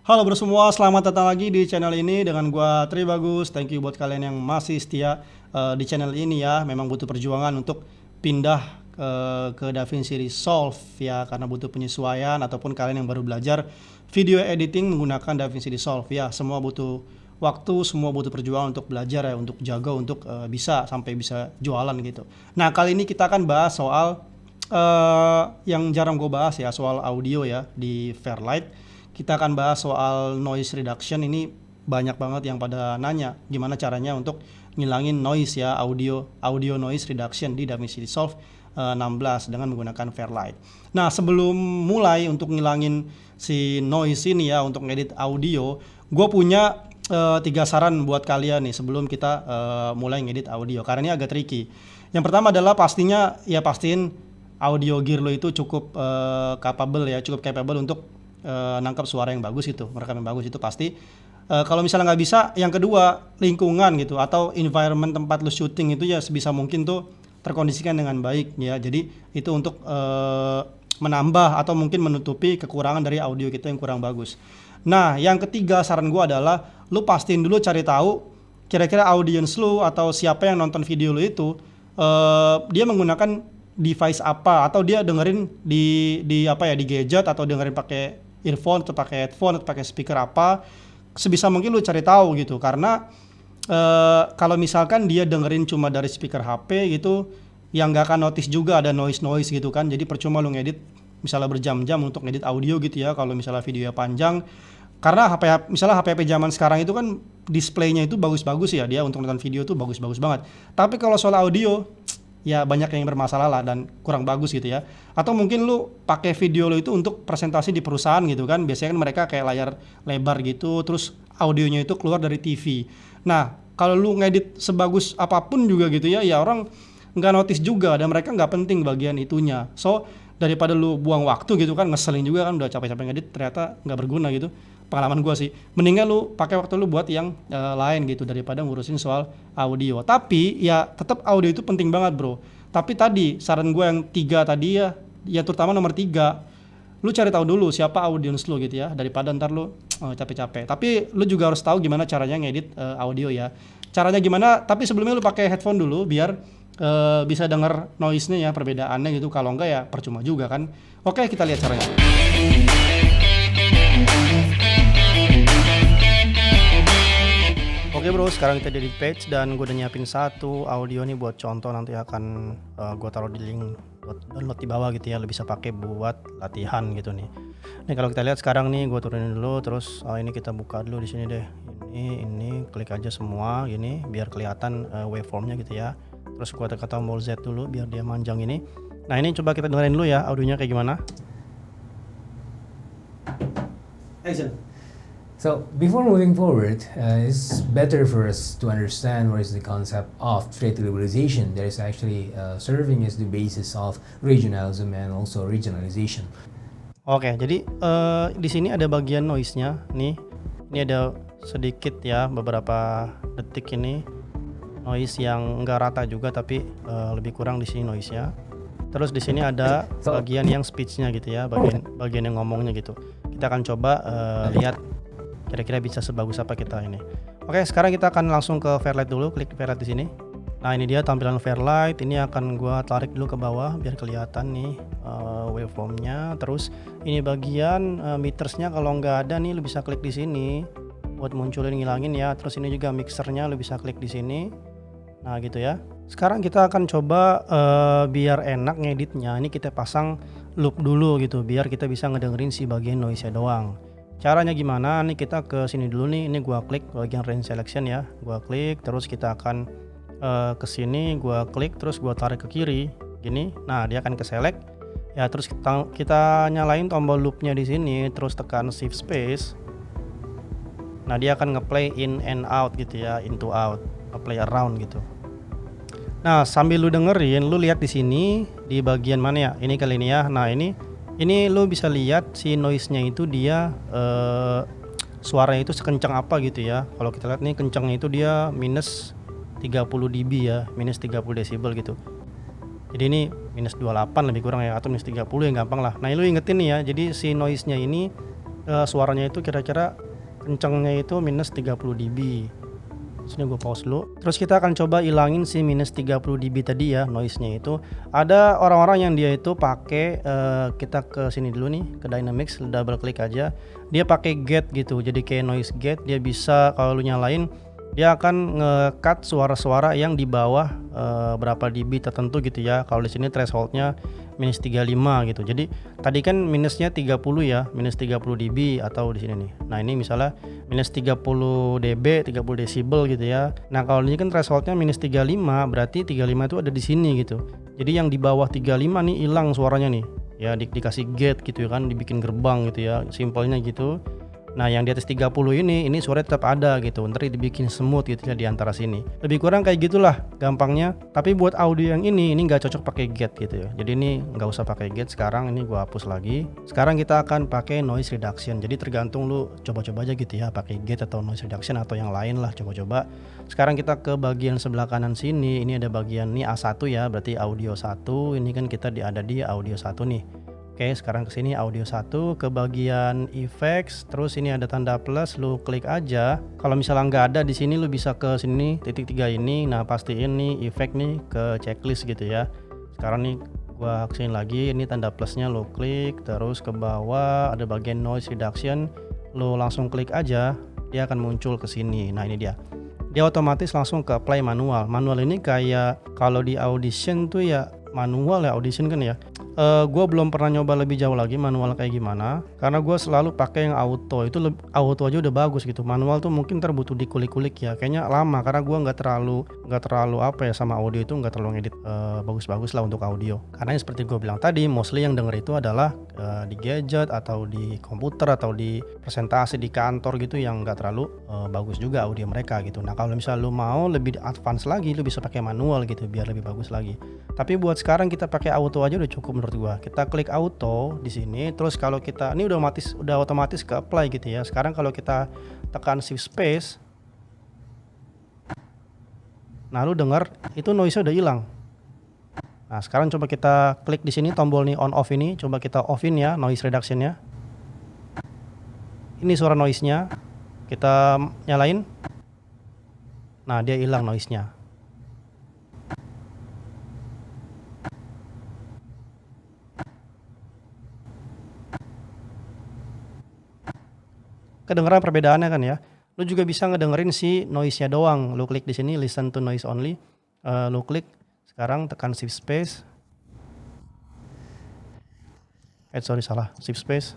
Halo bro semua, selamat datang lagi di channel ini dengan gua Tri Bagus. Thank you buat kalian yang masih setia di channel ini ya. Memang butuh perjuangan untuk pindah ke DaVinci Resolve ya, karena butuh penyesuaian ataupun kalian yang baru belajar video editing menggunakan DaVinci Resolve ya. Semua butuh waktu, semua butuh perjuangan untuk belajar ya, untuk jago, untuk bisa sampai bisa jualan gitu. Nah, kali ini kita akan bahas soal yang jarang gue bahas ya, soal audio ya di Fairlight. Kita akan bahas soal noise reduction. Ini banyak banget yang pada nanya gimana caranya untuk ngilangin noise ya, audio noise reduction di DaVinci Resolve 16 dengan menggunakan Fairlight. Nah, sebelum mulai untuk ngilangin si noise ini ya, untuk ngedit audio, gue punya 3 saran buat kalian nih sebelum kita mulai ngedit audio, karena ini agak tricky. Yang pertama adalah pastinya ya, pastiin audio gear lo itu cukup capable untuk nangkap suara yang bagus gitu, merekam yang bagus itu pasti. Kalau misalnya nggak bisa, yang kedua lingkungan gitu atau environment tempat lu syuting itu ya sebisa mungkin tuh terkondisikan dengan baik ya. Jadi itu untuk menambah atau mungkin menutupi kekurangan dari audio kita yang kurang bagus. Nah, yang ketiga saran gua adalah lu pastiin dulu, cari tahu kira-kira audience lu atau siapa yang nonton video lu itu dia menggunakan device apa, atau dia dengerin di apa ya, di gadget, atau dengerin pakai earphone atau pakai headphone atau pakai speaker apa. Sebisa mungkin lu cari tahu gitu, karena kalau misalkan dia dengerin cuma dari speaker HP gitu, yang nggak akan notice juga ada noise gitu kan. Jadi percuma lu ngedit misalnya berjam-jam untuk ngedit audio gitu ya, kalau misalnya videonya panjang. Karena misalnya HP zaman sekarang itu kan displaynya itu bagus-bagus ya, dia untuk nonton video tuh bagus-bagus banget. Tapi kalau soal audio ya banyak yang bermasalah lah dan kurang bagus gitu ya. Atau mungkin lu pakai video lu itu untuk presentasi di perusahaan gitu kan. Biasanya kan mereka kayak layar lebar gitu, terus audionya itu keluar dari TV. Nah, kalau lu ngedit sebagus apapun juga gitu ya, ya orang nggak notice juga dan mereka nggak penting bagian itunya. So, daripada lu buang waktu gitu kan, ngeselin juga kan, udah capek-capek ngedit ternyata nggak berguna gitu. Pengalaman gua sih, mendingan lu pakai waktu lu buat yang lain gitu daripada ngurusin soal audio. Tapi ya tetap audio itu penting banget bro. Tapi tadi saran gue yang 3 tadi ya, ya terutama nomor 3, lu cari tahu dulu siapa audience lu gitu ya, daripada ntar lu capek-capek. Tapi lu juga harus tahu gimana caranya ngedit audio ya. Caranya gimana? Tapi sebelumnya lu pakai headphone dulu biar bisa denger noise-nya ya, perbedaannya gitu. Kalau enggak ya percuma juga kan. Oke, kita lihat caranya. Oke bro, sekarang kita di page dan gue udah nyiapin satu audio nih buat contoh, nanti akan gue taruh di link buat download di bawah gitu ya, lo bisa pakai buat latihan gitu nih. Nih kalau kita lihat sekarang nih, gue turunin dulu, terus ini kita buka dulu di sini deh. Ini klik aja semua gini biar kelihatan waveformnya gitu ya. Terus gue tekan tombol Z dulu biar dia manjang ini. Nah ini coba kita dengerin dulu ya audionya kayak gimana. Action. So before moving forward, it's better for us to understand what is the concept of trait globalization. That is actually serving as the basis of regionalism and also regionalization. Oke, jadi di sini ada bagian noise-nya nih. Ini ada sedikit ya, beberapa detik ini noise yang enggak rata juga, tapi lebih kurang di sini noise-nya. Terus di sini ada bagian yang speech-nya gitu ya, bagian yang ngomongnya gitu. Kita akan coba lihat kira-kira bisa sebagus apa kita ini. Oke, sekarang kita akan langsung ke Fairlight dulu, klik Fairlight di sini. Nah, ini dia tampilan Fairlight. Ini akan gua tarik dulu ke bawah biar kelihatan nih waveformnya. Terus ini bagian metersnya, kalau nggak ada nih lu bisa klik di sini buat munculin, ngilangin ya. Terus ini juga mixernya lu bisa klik di sini. Nah, gitu ya. Sekarang kita akan coba biar enak ngeditnya. Ini kita pasang loop dulu gitu biar kita bisa ngedengerin si bagian noise-nya doang. Caranya gimana? Nih kita ke sini dulu nih. Ini gua klik bagian range selection ya. Gua klik, terus kita akan ke sini, gua klik, terus gua tarik ke kiri gini. Nah, dia akan ke select. Ya, terus kita nyalain tombol loopnya di sini, terus tekan shift space. Nah, dia akan ngeplay in and out gitu ya, into out, ngeplay around gitu. Nah, sambil lu dengerin, lu lihat di sini di bagian mana ya? Ini kali ini ya. Nah, ini lo bisa lihat si noise-nya itu dia suaranya itu sekencang apa gitu ya. Kalau kita lihat nih kencangnya itu dia minus 30 dB ya, minus 30 desibel gitu. Jadi ini minus 28 lebih kurang ya, atau minus 30 yang gampang lah. Nah, lu ingetin nih ya, jadi si noise-nya ini suaranya itu kira-kira kencengnya itu minus 30 dB. Sini gue pause dulu. Terus kita akan coba ilangin si minus 30 dB tadi ya, noise-nya itu. Ada orang-orang yang dia itu pakai kita ke sini dulu nih, ke Dynamics, double klik aja. Dia pakai gate gitu. Jadi kayak noise gate, dia bisa kalau lu nyalain dia akan nge-cut suara-suara yang di bawah berapa dB tertentu gitu ya. Kalau di sini thresholdnya minus 35 gitu. Jadi tadi kan minusnya 30 ya, minus 30 dB atau di sini nih. Nah ini misalnya minus 30 dB, 30 desibel gitu ya. Nah kalau ini kan thresholdnya minus 35, berarti 35 itu ada di sini gitu. Jadi yang di bawah 35 nih hilang suaranya nih. Ya dikasih gate gitu ya kan, dibikin gerbang gitu ya, simpelnya gitu. Nah yang di atas 30 ini suara tetap ada gitu, ntar dibikin smooth gitu ya di antara sini. Lebih kurang kayak gitulah gampangnya. Tapi buat audio yang ini nggak cocok pakai gate gitu ya. Jadi ini nggak usah pakai gate sekarang, ini gua hapus lagi. Sekarang kita akan pakai noise reduction. Jadi tergantung lu coba-coba aja gitu ya, pakai gate atau noise reduction atau yang lain lah, coba-coba. Sekarang kita ke bagian sebelah kanan sini, ini ada bagian ini A1 ya, berarti audio 1. Ini kan kita ada di audio 1 nih. Oke, sekarang ke sini audio 1 ke bagian effects, terus ini ada tanda plus, lu klik aja. Kalau misalnya nggak ada di sini, lu bisa ke sini titik 3 ini. Nah, pastiin nih effect nih ke checklist gitu ya. Sekarang nih gua kesini lagi, ini tanda plusnya lu klik, terus ke bawah ada bagian noise reduction, lu langsung klik aja, dia akan muncul ke sini. Nah, ini dia. Dia otomatis langsung ke play manual. Manual ini kayak kalau di Audition tuh ya manual ya, Audition kan ya. Gue belum pernah nyoba lebih jauh lagi manual kayak gimana, karena gue selalu pakai yang auto. Itu auto aja udah bagus gitu. Manual tuh mungkin terbutuh dikulik-kulik ya, kayaknya lama karena gue nggak terlalu apa ya sama audio itu, nggak terlalu ngedit bagus-bagus lah untuk audio. Karena yang seperti gue bilang tadi, mostly yang denger itu adalah di gadget atau di komputer atau di presentasi di kantor gitu, yang nggak terlalu bagus juga audio mereka gitu. Nah kalau misalnya lu mau lebih advance lagi, lu bisa pakai manual gitu biar lebih bagus lagi. Tapi buat sekarang kita pakai auto aja udah cukup menurut gua. Kita klik auto di sini, terus kalau kita ini udah otomatis ke apply gitu ya. Sekarang kalau kita tekan shift space, nah lu dengar itu noise-nya udah hilang. Nah sekarang coba kita klik di sini tombol nih on off ini, coba kita offin ya noise reduction-nya. Ini suara noise-nya, kita nyalain. Nah dia hilang noise-nya. Kedengeran perbedaannya kan ya. Lu juga bisa ngedengerin si noise-nya doang. Lu klik di sini listen to noise only. Lu klik, sekarang tekan shift space. Shift space.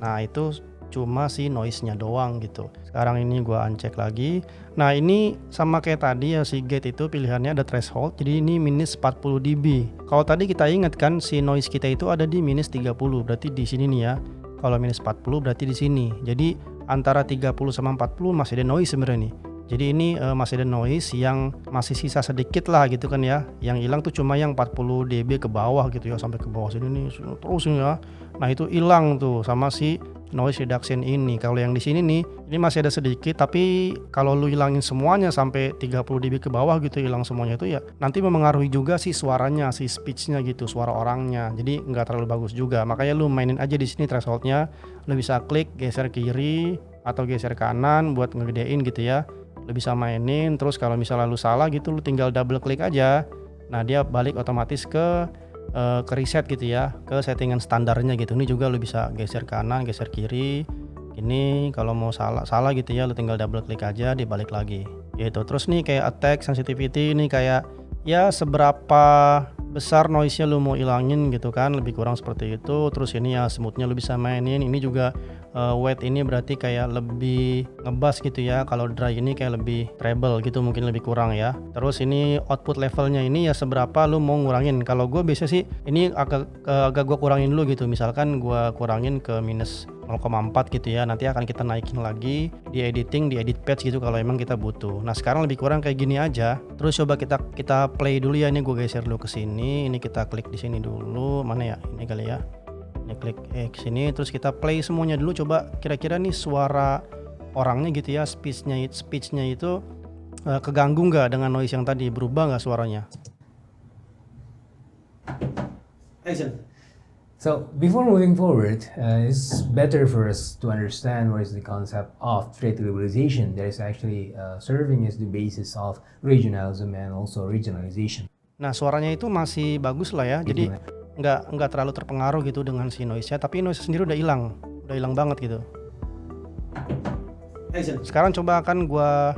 Nah itu cuma si noise-nya doang gitu. Sekarang ini gua uncheck lagi. Nah ini sama kayak tadi ya, si gate itu pilihannya ada threshold, jadi ini minus 40 dB. Kalau tadi kita ingat kan si noise kita itu ada di minus 30, berarti di sini nih ya. Kalau minus 40 berarti di sini. Jadi antara 30 sama 40 masih ada noise sebenarnya nih. Jadi ini masih ada noise yang masih sisa sedikit lah gitu kan ya. Yang hilang tuh cuma yang 40 dB ke bawah gitu ya, sampai ke bawah sini nih terus ya. Nah itu hilang tuh sama si noise reduction ini. Kalau yang di sini nih, ini masih ada sedikit, tapi kalau lu hilangin semuanya sampai 30 dB ke bawah gitu, hilang semuanya itu ya nanti memengaruhi juga si suaranya, si speech-nya gitu, suara orangnya. Jadi nggak terlalu bagus juga. Makanya lu mainin aja di sini threshold-nya. Lu bisa klik geser kiri atau geser kanan buat ngegedein gitu ya. Lu bisa mainin, terus kalau misalnya lu salah gitu, lu tinggal double klik aja. Nah dia balik otomatis ke reset gitu ya, ke settingan standarnya gitu. Ini juga lu bisa geser kanan, geser kiri. Ini kalau mau salah gitu ya, lu tinggal double klik aja, dia balik lagi. Gitu. Terus nih kayak attack sensitivity, ini kayak ya seberapa besar noise-nya lu mau ilangin gitu kan, lebih kurang seperti itu. Terus ini ya smooth-nya lu bisa mainin. Ini juga wet ini berarti kayak lebih ngebass gitu ya. Kalau dry ini kayak lebih treble gitu, mungkin lebih kurang ya. Terus ini output levelnya ini ya seberapa lu mau ngurangin. Kalau gue biasa sih ini agak gue kurangin dulu gitu. Misalkan gue kurangin ke minus 0,4 gitu ya. Nanti akan kita naikin lagi di editing, di edit patch gitu kalau emang kita butuh. Nah sekarang lebih kurang kayak gini aja. Terus coba kita play dulu ya. Ini gue geser dulu ke sini. Ini kita klik di sini dulu. Mana ya? Ini kali ya. Ini klik ke sini, terus kita play semuanya dulu. Coba kira-kira nih suara orangnya gitu ya, speechnya itu keganggu nggak dengan noise yang tadi, berubah nggak suaranya? So before moving forward, it's better for us to understand what is the concept of trade liberalization that is actually serving as the basis of regionalism and also regionalization. Nah, suaranya itu masih bagus lah ya. Jadi nggak terlalu terpengaruh gitu dengan si noise-nya, tapi noise sendiri udah hilang banget gitu. Sekarang coba akan gua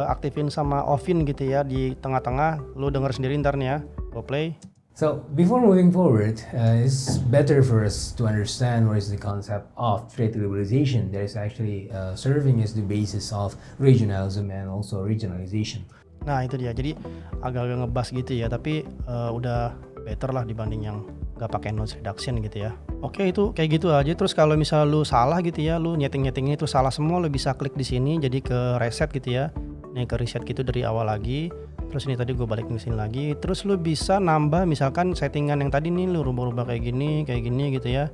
aktifin sama offin gitu ya di tengah-tengah. Lu denger sendiri ntar nih ya. Gua play. So before moving forward, it's better for us to understand what is the concept of trade liberalization that is actually serving as the basis of regionalism and also regionalization. Nah itu dia, jadi agak-agak ngebas gitu ya, tapi udah better lah dibanding yang nggak pakai noise reduction gitu ya. Oke, itu kayak gitu aja. Terus kalau misalnya lu salah gitu ya, lu nyeting-nyetingnya itu salah semua, lu bisa klik di sini jadi ke reset gitu ya. Nih ke reset gitu dari awal lagi. Terus ini tadi gue balikin ke sini lagi. Terus lu bisa nambah misalkan settingan yang tadi nih, lu rubah-rubah kayak gini gitu ya.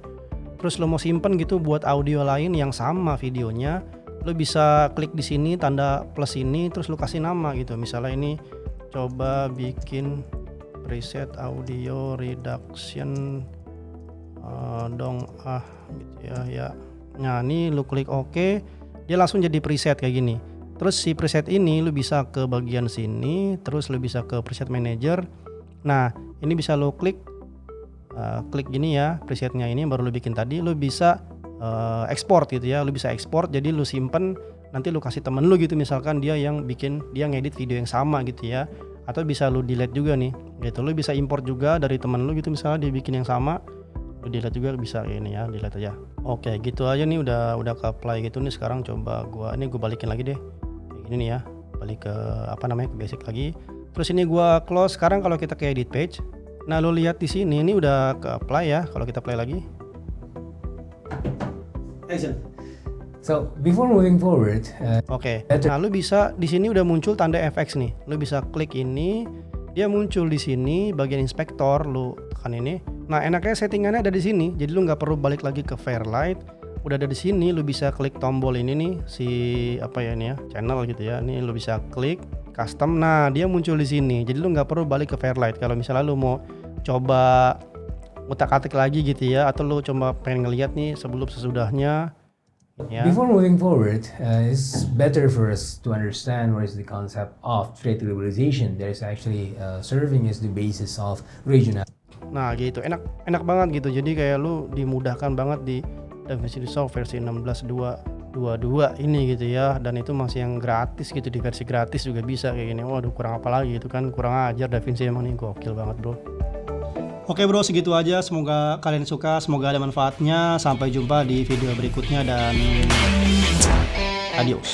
Terus lu mau simpen gitu buat audio lain yang sama videonya, lu bisa klik di sini tanda plus ini, terus lu kasih nama gitu. Misalnya ini coba bikin preset audio reduction dong gitu ya. Nah ini lu klik OK, dia langsung jadi preset kayak gini. Terus si preset ini lu bisa ke bagian sini, terus lu bisa ke preset manager. Nah ini bisa lu klik gini ya, presetnya ini baru lu bikin tadi, lu bisa export gitu ya, lu bisa export, jadi lu simpen, nanti lu kasih temen lu gitu, misalkan dia ngedit video yang sama gitu ya, atau bisa lu delete juga nih gitu. Lu bisa import juga dari temen lu gitu, misalnya dia bikin yang sama, lu delete juga bisa ini ya, delete aja. Oke gitu aja nih, udah ke apply gitu nih. Sekarang coba gua balikin lagi deh kayak gini nih ya, balik ke ke basic lagi. Terus ini gua close. Sekarang kalau kita ke edit page, nah lu lihat di sini ini udah ke apply ya. Kalau kita play lagi. So before moving forward, Oke. Nah lu bisa di sini udah muncul tanda FX nih. Lu bisa klik ini, dia muncul di sini bagian inspektor. Lu tekan ini. Nah enaknya settingannya ada di sini. Jadi lu nggak perlu balik lagi ke Fairlight. Udah ada di sini. Lu bisa klik tombol ini nih, channel gitu ya. Ini lu bisa klik custom. Nah dia muncul di sini. Jadi lu nggak perlu balik ke Fairlight. Kalau misalnya lu mau coba utak-atik lagi gitu ya, atau lu coba pengen ngeliat nih sebelum sesudahnya. Yeah. Before moving forward, it's better for us to understand what is the concept of trade liberalization that is actually serving as the basis of regional. Nah gitu, enak banget gitu. Jadi kayak lu dimudahkan banget di DaVinci Resolve versi 16.2.22 ini gitu ya. Dan itu masih yang gratis gitu, di versi gratis juga bisa kayak gini. Waduh kurang apa lagi gitu kan, kurang ajar DaVinci emang nih, gokil banget bro. Oke bro, segitu aja. Semoga kalian suka, semoga ada manfaatnya. Sampai jumpa di video berikutnya dan adios.